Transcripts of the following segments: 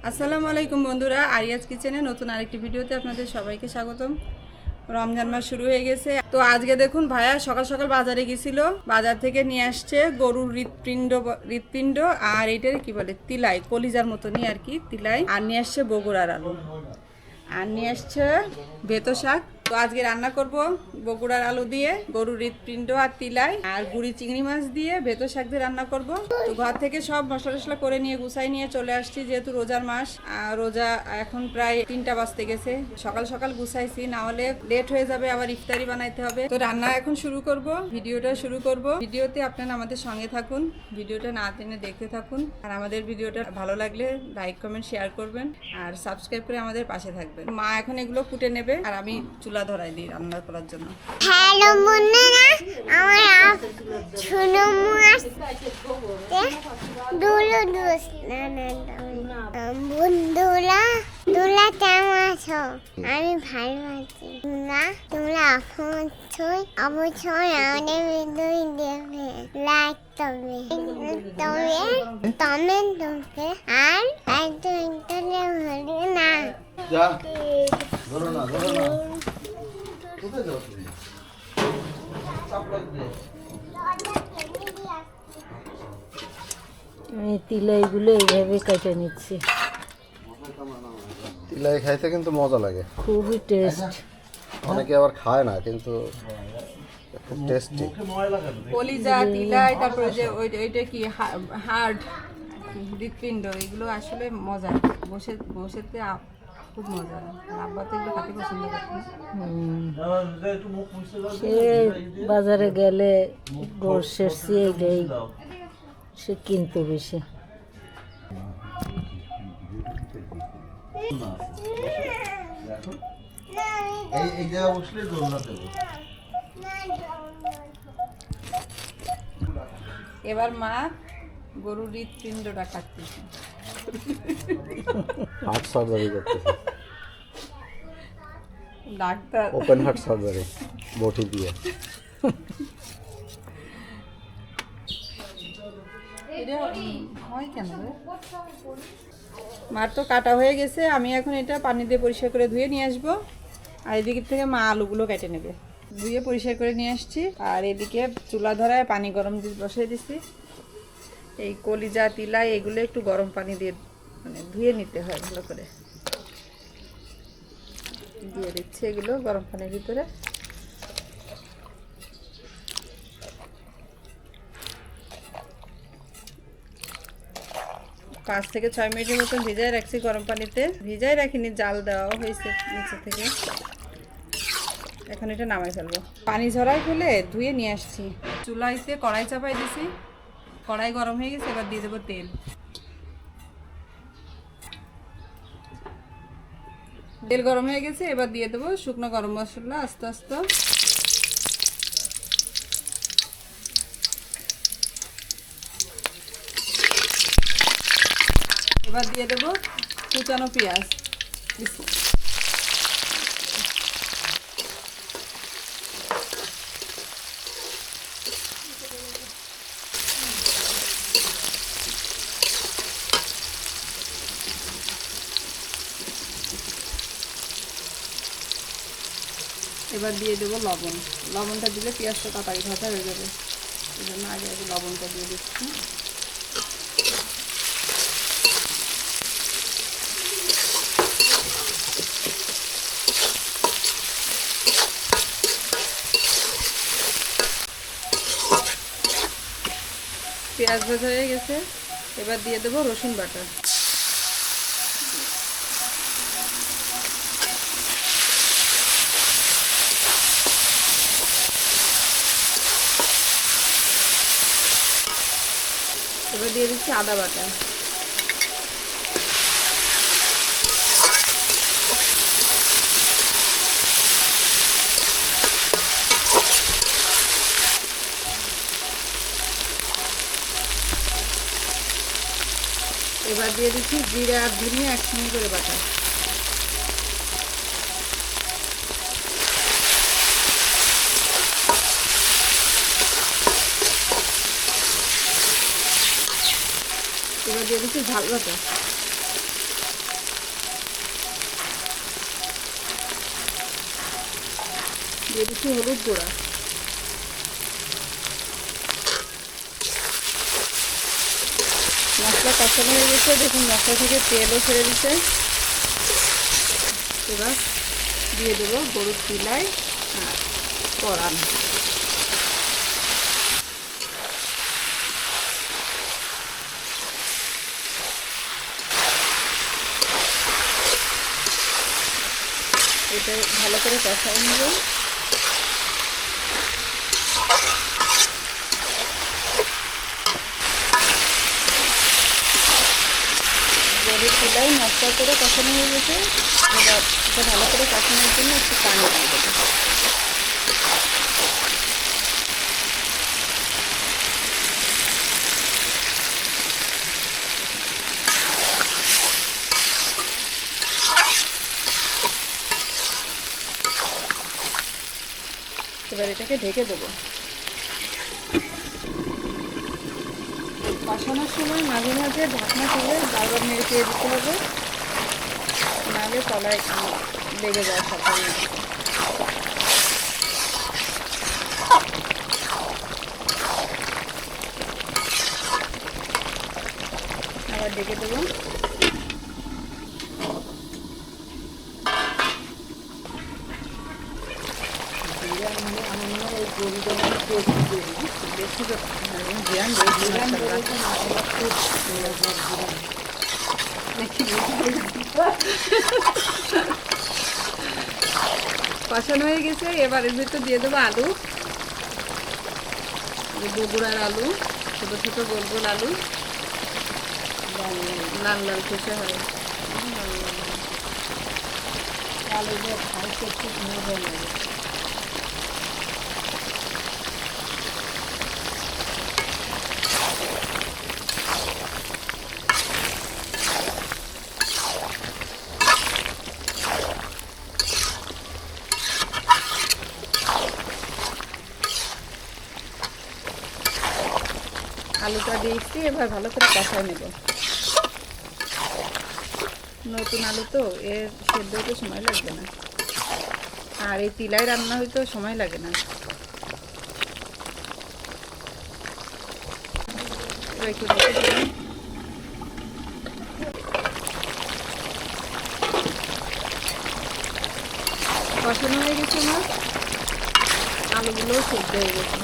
আসসালামু আলাইকুম বন্ধুরা, আরিয়াজ কিচেনে নতুন আরেকটি ভিডিওতে আপনাদের সবাইকে স্বাগতম। রমজান মাস শুরু হয়ে গেছে, তো আজকে দেখুন ভাইয়া সকাল সকাল বাজারে গেছিল। বাজার থেকে নিয়ে আসছে গরুর হৃৎপিণ্ড আর এইটার কি বলে তিলাই, কলিজার মতনই আর কি তিলাই। আর নিয়ে আসছে বগুড়ার আলু, আর নিয়ে আসছে বেতো শাক। তো আজকে রান্না করব বগুড়ার আলু দিয়ে গরুর হৃৎপিণ্ড আর তিলাই, আর গুড়ি চিংড়ি মাছ দিয়ে বেতো শাক দিয়ে রান্না করব। তো ঘর থেকে সব মশলা টশলা করে নিয়ে গুছাই নিয়ে চলে আসছি, যেহেতু রোজার মাস। রোজা এখন প্রায় 3টা বাজতে গেছে। সকাল সকাল গুছাইছি, না হলে লেট হয়ে যাবে, আবার ইফতারি বানাইতে হবে। তো রান্না এখন শুরু করব, ভিডিওটা শুরু করব। ভিডিওতে আপনারা আমাদের সঙ্গে থাকুন, ভিডিওটা না টেনে দেখতে থাকুন। আর আমাদের ভিডিওটা ভালো লাগলে লাইক কমেন্ট শেয়ার করবেন, আর সাবস্ক্রাইব করে আমাদের পাশে থাকবেন। মা এখন এগুলো কুটে নেবে, আর আমি চুলা ধরাই দিই রান্না করার জন্য। হ্যালো বন্ধুরা, আমার ছোনো মাছ বন্ধুরা তোমরা কেমন আছো? আমি ভালো আছি। তোমরা অবশ্যই আমাদের ভিডিও দেখবে, লাইক করবে, কমেন্ট করবে, আর ভুলবে না। কোথায় যাও তুমি? আমি তিলাইগুলো এইভাবে কেটে নিচ্ছি। তিলাই খাইতে কিন্তু মজা লাগে, খুবই টেস্ট। অনেকে আবার খায় না, কিন্তু খুব টেস্টি। কলিজা, তিলাই, তারপরে যে ওইটা কি হার্ট, হৃৎপিণ্ড, এগুলো আসলে মজা। বসেতে খুব মজা। আব্বা তো এগুলো খাতে পছন্দ করতো। সে বাজারে গেলে গোশের চেয়ে সে কিনতো বেশি। এবার মা গরুর হৃৎপিণ্ডটা কাটতেছে, হার্ট সার্জারি করতেছে, ডাক্তার। ওপেন হার্ট সার্জারি বটি দিয়ে। এটা হয় কেন রে? মার তো কাটা হয়ে গেছে, আমি এখন এটা পানি দিয়ে পরিষ্কার করে ধুয়ে নিয়ে আসবো। আর এদিক থেকে মা আলুগুলো কেটে নেবে। ধুয়ে পরিষ্কার করে নিয়ে আসছি, আর এদিকে চুলা ধরায় পানি গরম বসিয়ে দিচ্ছি। এই কলিজা, তিলাই এগুলো একটু গরম পানি দিয়ে মানে ধুয়ে নিতে হয় ভালো করে। দিয়ে দিচ্ছি এগুলো গরম পানির ভিতরে। পাঁচ থেকে 6 মিনিটের মতন ভিজাই রাখছি গরম পানিতে। ভিজাই রাখিনি, জাল দেওয়া হয়েছে নিচে থেকে। এখন এটা নামাই ফেলবো। পানি ঝরাই ফেলে ধুয়ে নিয়ে আসছি। চুলাইতে কড়াই চাপাই দিছি, কড়াই গরম হয়ে গেছে। এবার দিয়ে দেবো তেল। তেল গরম হয়ে গেছে, এবার দিয়ে দেবো শুকনো গরম মশলা আস্তে আস্তে। এবার দিয়ে দেবো কুচানো পেঁয়াজ। এবার দিয়ে দেবো লবণ। লবণটা দিলে পেঁয়াজটা তাড়াতাড়ি ভাজা হয়ে যাবে, এই জন্য আগে আগে লবণটা দিয়ে দিচ্ছি। পেঁয়াজ ভাজা হয়ে গেছে, এবার দিয়ে দেবো রসুন বাটা। এবার দিয়ে দিচ্ছি আদা বাটা। এবার দিয়ে দিচ্ছি জিরা আর ধনিয়া একসঙ্গে করে বাটা। এবার দিয়ে দিচ্ছি ঝাল বাটা। দিয়ে দিচ্ছি হলুদ গুঁড়া, মশলা কষানো হয়ে গেছে। দেখুন মশলা থেকে তেলও ছেড়ে দিচ্ছে। এবার দিয়ে দেবো গরুর তিলাই আর কড়ান। এটা ভালো করে কষাই নেব। গরুর চুলায় মশলা করে কষানো হয়ে গেছে। এবার এটা ভালো করে কষানোর জন্য একটু পানি দিয়ে দেবো। এবার এটাকে ঢেকে দেবো। কষানোর সময় মাঝে মাঝে ঢাকনা তুলে বারবার নেড়ে চেয়ে দিতে হবে, নাহলে তলায় লেগে যায় সম্পূর্ণ। আবার ঢেকে দেবো। কষানো হয়ে গেছে। এবার এর ভিতর দিয়ে দেবো আলু, বগুড়ার আলু, ছোট ছোট গোল গোল আলু, লাল লাল খসে হয়। আলু দিয়ে খাইতে খুব মজা লাগে। আলুটা দিয়েছি, এবার ভালো করে কষাই নেব। নতুন আলু তো এর সেদ্ধ হতে সময় লাগবে না, আর এই তিলাই রান্না হইতেও সময় লাগে না। একটু ঢেকে দিলাম। কষানো হয়ে গেছে আমার, আলুগুলোও সেদ্ধ হয়ে গেছে।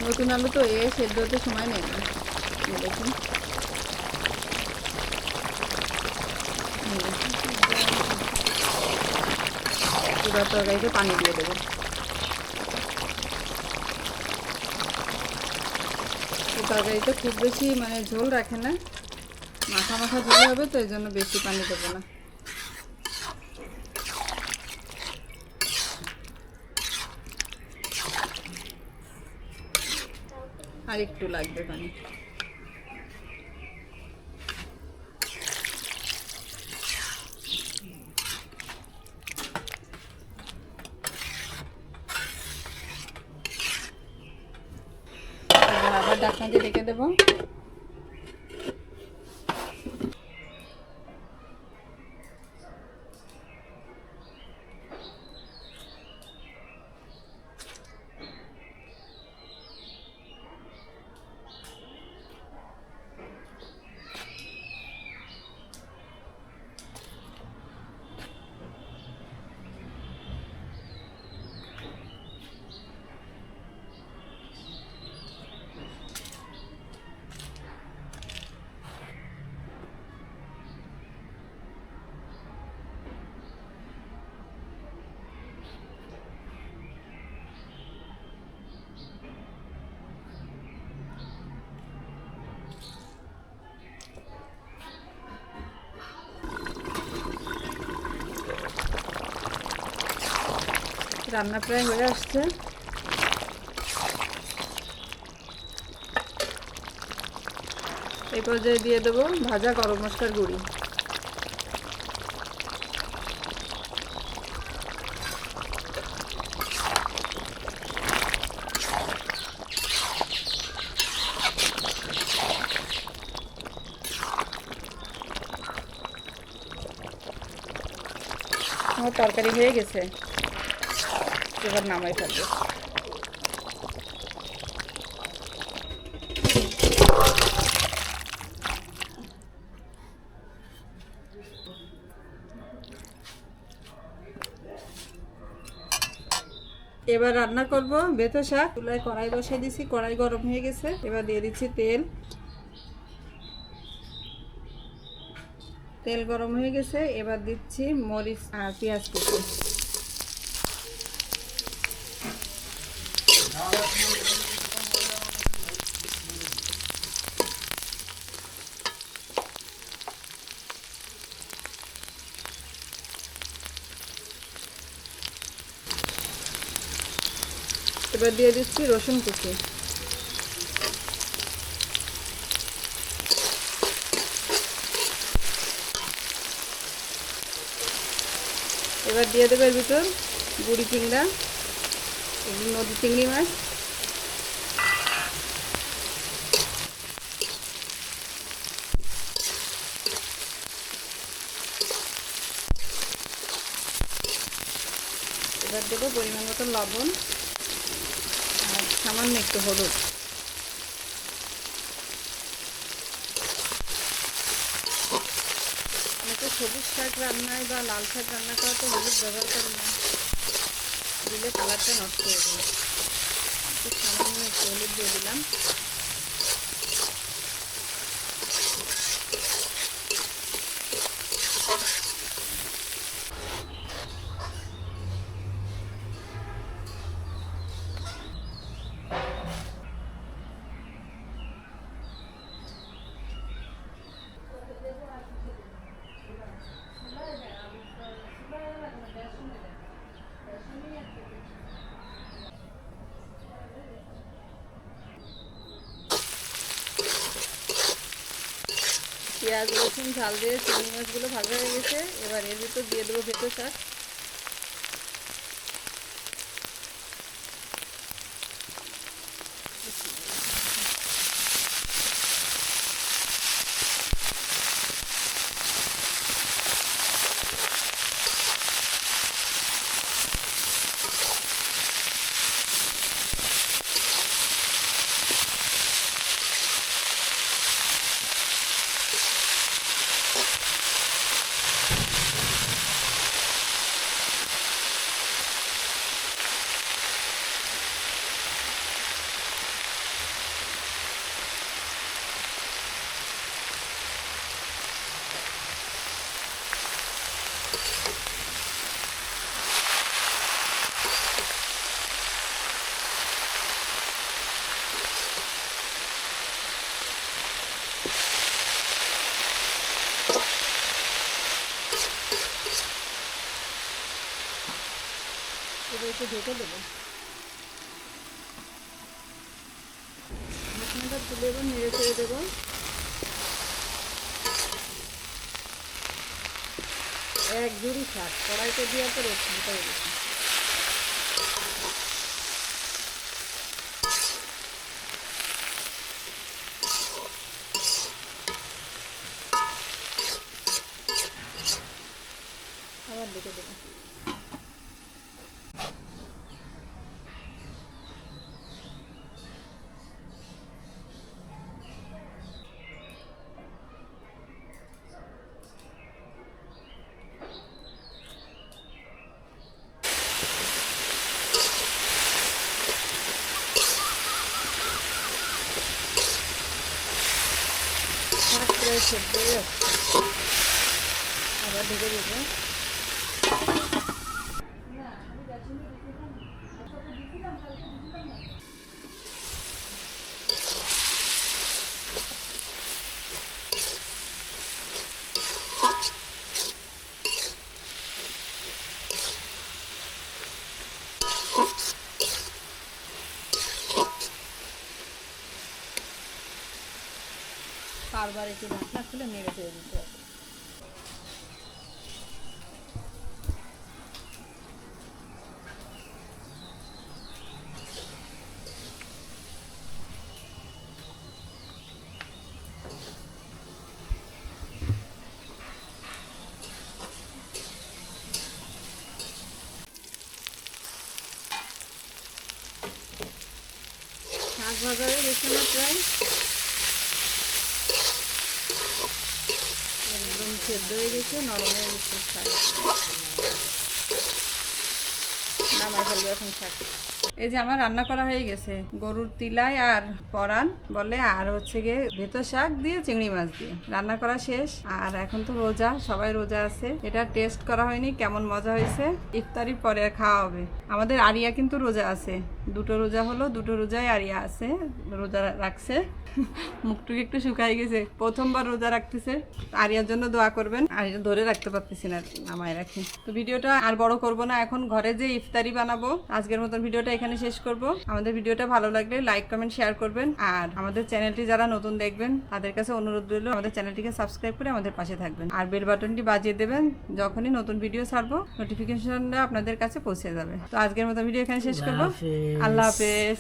নতুন আলু তো এ সেদ্ধ হতে সময় নেই না। দেখুন পুরো তরকারিতে পানি দিয়ে দেবো। এই তরকারিতে খুব বেশি মানে ঝোল রাখে না, মাখা মাখা ঝোল হবে, তো এই জন্য বেশি পানি দেবো না। আর একটু লাগবে পানি। আবার ঢাকনা দিয়ে রেখে দেবো। রান্না প্রায় হয়ে আসছে। এই পর্যায়ে দিয়ে দেবো ভাজা গরম মশলার গুঁড়ি। আমার তরকারি হয়ে গেছে। এবার নামাই ফেলবো। এবার রান্না করব বেতো শাক। চুলায় কড়াই বসিয়ে দিছি, কড়াই গরম হয়ে গেছে। এবার দিয়ে দিচ্ছি তেল। তেল গরম হয়ে গেছে, এবার দিচ্ছি মরিচ আর পেঁয়াজ কুচি। এবার দিয়ে দিচ্ছি রসুন কুচি। এবার দিয়ে দেবো এর ভিতর গুড়ি চিংড়া, এগুলো নদী চিংড়ি মাছ। এবার দেবো পরিমাণ মতো লবণ আর সামান্য একটু হলুদ। অনেকে সবুজ শাক রান্নায় বা লাল শাক রান্না করা তো হলুদ ব্যবহার করে না, দিলে কালারটা নষ্ট হয়ে যাবে। খুব সামান্য একটু হলুদ দিয়ে দিলাম। পেঁয়াজ রসুন ঝাল দিয়ে চিংড়ি মাছগুলো ভাজা হয়ে গেছে। এবার এর ভিতর দিয়ে দেবো বেতো শাক। এবার একটু ঢেকে দেবো। ঢাকনাটা তুলে এবার নেড়ে চেড়ে দেবো। এক ঝুড়ি শাক কড়াইতে দিয়ে তো রসুন করে দিচ্ছি। আবার ঢেকে দেবো। শাক প্রায় সেদ্ধ হয়ে যাচ্ছে, আবার ঢেকে দেবো। বারবার একটু ঢাকনা খুলে নেড়ে চেড়ে দিতে হবে। ভাজা হয়ে গেছে না প্রায়, একদম সেদ্ধ হয়ে গেছে, নরম হয়ে গেছে শাক। নামাই ফেলবো এখন শাক। এই যে আমার রান্না করা হয়ে গেছে, গরুর তিলাই আর পরান বলে, আর হচ্ছে গিয়ে ভেতর শাক দিয়ে চিংড়ি মাছ দিয়ে রান্না করা শেষ। আর এখন তো রোজা, সবাই রোজা আছে। এটা টেস্ট করা হয়নি, কেমন মজা হয়েছে ইফতারির পরে খাওয়া হবে। আমাদের আরিয়া কিন্তু রোজা আছে, দুটো রোজা হলো, দুটো রোজায় আরিয়া আছে, রোজা রাখছে। মুখটুক একটু শুকাই গেছে, প্রথমবার রোজা রাখতেছে। আরিয়ার জন্য দোয়া করবেন, আর ধরে রাখতে পারতেছি না, নামায় রাখি। তো ভিডিওটা আর বড় করব না, এখন ঘরে যে ইফতারি বানাবো। আজকের মতন ভিডিওটা এখানে শেষ করব। আমাদের ভিডিওটা ভালো লাগলে লাইক কমেন্ট শেয়ার করবেন, আর আমাদের চ্যানেলটি যারা নতুন দেখবেন তাদের কাছে অনুরোধ রইল আমাদের চ্যানেলটিকে সাবস্ক্রাইব করে আমাদের পাশে থাকবেন, আর বেল বাটনটি বাজিয়ে দেবেন, যখনই নতুন ভিডিও ছাড়বো নোটিফিকেশনটা আপনাদের কাছে পৌঁছে যাবে। তো আজকের মতো ভিডিও এখানে শেষ করবো। আল্লাহ হাফেজ।